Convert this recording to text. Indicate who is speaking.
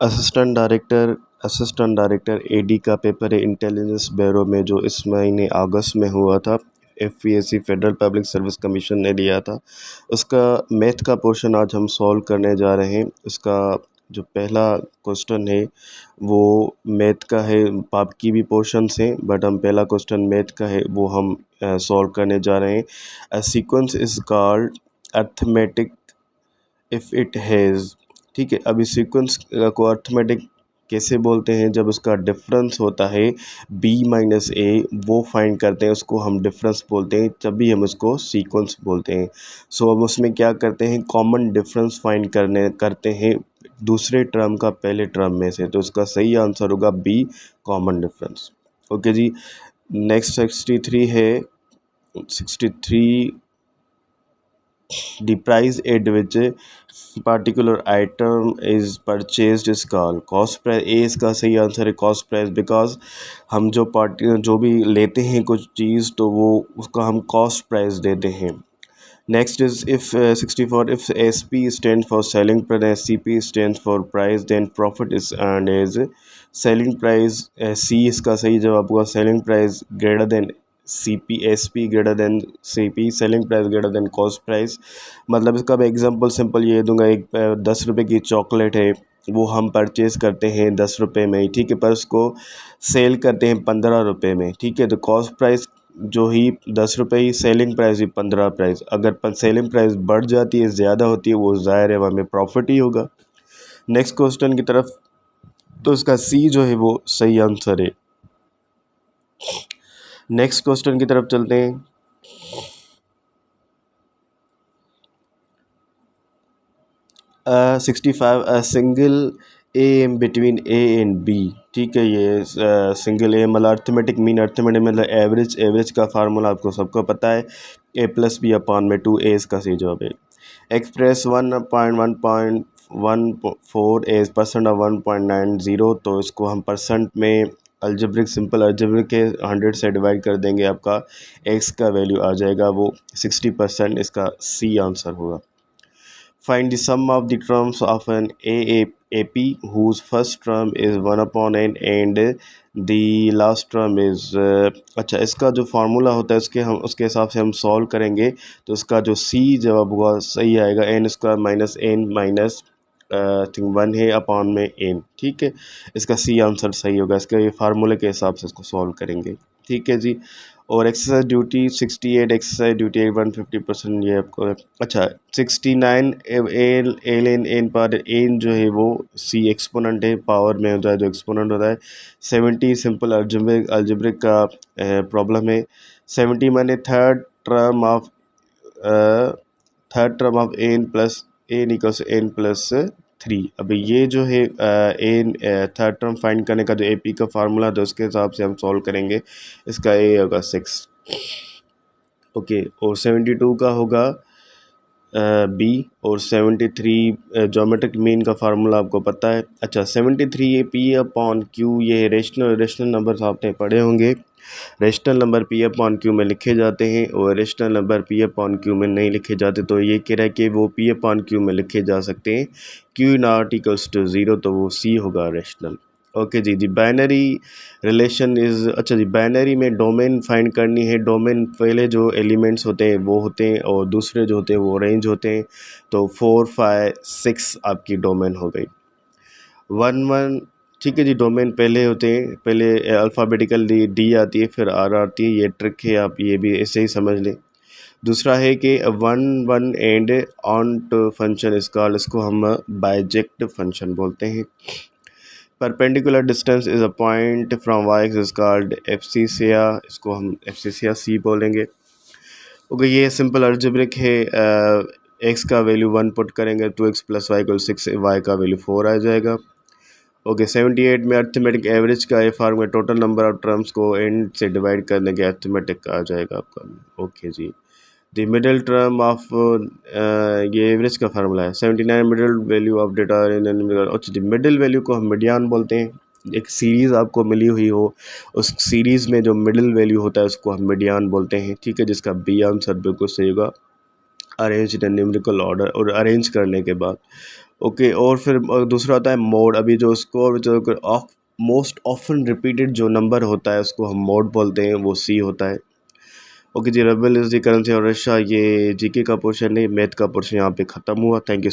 Speaker 1: Assistant director AD का paper है intelligence bureau में, जो इस महीने अगस्त में हुआ था। FPSC federal public service commission ने लिया था। उसका मैथ का पोर्शन आज हम सॉल्व करने जा रहे हैं। उसका जो पहला क्वेश्चन है वो मैथ का है। बाकी भी पोर्शंस हैं बट हम पहला क्वेश्चन मैथ का है वो हम सॉल्व करने जा रहे हैं। A sequence is called arithmetic if it has. ठीक है, अभी सीक्वेंस को अर्थमेटिक कैसे बोलते हैं? जब उसका डिफरेंस होता है b माइनस ए, वो फाइंड करते हैं, उसको हम डिफरेंस बोलते हैं, तब भी हम उसको सीक्वेंस बोलते हैं। सो अब उसमें क्या करते हैं, कॉमन डिफरेंस फाइंड करते हैं दूसरे टर्म का पहले टर्म में से, तो उसका सही आंसर होगा बी, कॉमन डिफरेंस। ओके जी, नेक्स्ट 63 है। 63, the price at which a particular item is purchased is called cost price। ए इसका सही आंसर है कॉस्ट प्राइस, बिकॉज हम जो भी लेते हैं कुछ चीज़ तो वो उसका हम कॉस्ट प्राइस देते हैं। Next is if 64, if S P stand for selling price, S C P stand for price, then profit is earn as selling price. C इसका सही जवाब होगा selling price greater than C P, S P greater than C P, selling price greater than cost price. मतलब इसका मैं example simple ये दूंगा, एक 10 रुपये की चॉकलेट है, वो हम परचेज़ करते हैं 10 रुपये में ही, ठीक है, पर उसको सेल करते हैं 15 रुपये में, ठीक है। तो कॉस्ट प्राइस जो ही 10 रुपये ही, सेलिंग प्राइस भी 15 प्राइस। अगर सेलिंग प्राइस बढ़ जाती है, ज़्यादा होती है, वो ज़ाहिर है वो हमें प्रॉफिट ही होगा। नेक्स्ट क्वेश्चन की तरफ, तो इसका सी जो है वो सही आंसर है। नेक्स्ट क्वेश्चन की तरफ चलते हैं। 65, single A M between a and b. ठीक है, ये सिंगल ए मतलब अर्थमेटिक मीन, अर्थमेटिक मतलब एवरेज। एवरेज का फार्मूला आपको सबको पता है, ए प्लस बी अपॉन में 2a, इसका सही जवाब है। एक्सप्रेस 1.1.14 एज परसेंट ऑफ 1.90, तो इसको हम परसेंट में अलजेब्रिक, सिंपल अलजेब्रिक के 100 से डिवाइड कर देंगे, आपका एक्स का वैल्यू आ जाएगा वो 60%, इसका सी आंसर होगा। Find the sum of the terms of an AP whose first term is 1 upon n and the last term is अच्छा, इसका जो फार्मूला होता है उसके हिसाब से हम सॉल्व करेंगे, तो इसका जो सी जवाब हुआ सही आएगा, N square minus N minus think 1 है अपॉन में एन। ठीक है, इसका सी आंसर सही होगा, इसके फार्मूले के हिसाब से इसको सॉल्व करेंगे। ठीक है जी। और एक्सरसाइज ड्यूटी 68, एक्सरसाइज ड्यूटी 150%, ये आपको अच्छा 69, L L N N power N जो है वो सी एक्सपोनेंट है, पावर में होता है जो एक्सपोनेंट होता है। 70 सिंपल अलजेब्रिक का प्रॉब्लम है। 70 माने third term of N plus N equals N plus 3। अभी ये जो है एन थर्ड टर्म फाइंड करने का जो एपी का फार्मूला था उसके हिसाब से हम सॉल्व करेंगे, इसका ए होगा 6। ओके, और 72 का होगा बी, और 73 ज्योमेट्रिक मीन का फार्मूला आपको पता है। अच्छा, 73 ये पी अपॉन क्यू, ये रेशनल नंबर आपने पढ़े होंगे। Rational number P upon Q में लिखे जाते हैं और rational number P upon Q में नहीं लिखे जाते, तो ये कह रहा है कि वो पी अपॉन क्यू में लिखे जा सकते हैं। क्यू नॉट इक्वल्स टू 0, तो वो सी होगा रेशनल। ओके जी। बाइनरी रिलेशन इज़, अच्छा जी, बाइनरी में डोमेन फाइंड करनी है। डोमेन पहले जो एलिमेंट्स होते हैं वो होते हैं और दूसरे जो होते हैं वो रेंज होते हैं, तो 4, 5, 6 आपकी डोमेन हो गई। 1, 1, ठीक है जी। डोमेन पहले होते हैं, पहले अल्फ़ाबेटिकल डी आती है, फिर आर आती है, ये ट्रिक है, आप ये भी ऐसे ही समझ लें। दूसरा है कि 1, 1 and onto function is called, इसको हम बाइजेक्ट फंक्शन बोलते हैं। Perpendicular distance is a point from Y X is called abscissa, इसको हम एफसीसिया सी बोलेंगे। ओके, ये सिंपल अलजेब्रिक है। एक्स का वैल्यू 1 पुट करेंगे, 2x plus Y equal 6, Y का वैल्यू 4 आ जाएगा। ओके, 78 में अर्थमेटिक एवरेज का ये formula, total number of terms को एंड से डिवाइड करने के अर्थमेटिक आ जाएगा आपका। ओके जी। द मिडिल टर्म ऑफ, ये एवरेज का फार्मूला है। 79 middle value of data in, अच्छा जी, मिडिल वैल्यू को हम मीडियन बोलते हैं। एक सीरीज़ आपको मिली हुई हो, उस सीरीज़ में जो मिडिल वैल्यू होता है उसको हम मीडियन बोलते हैं। ठीक है, जिसका बी आंसर बिल्कुल सही होगा, अरेंज इन न्यूमेरिकल ऑर्डर, और अरेंज करने के बाद। ओके, और फिर दूसरा होता है मोड। अभी जो स्कोर जो ऑफ मोस्ट ऑफन रिपीटेड जो नंबर होता है उसको हम मोड बोलते हैं, वो सी होता है। ओके जी, rouble is the currency of Russia. ये जीके का पोर्शन नहीं, मैथ का पोर्शन यहाँ पे ख़त्म हुआ। Thank you.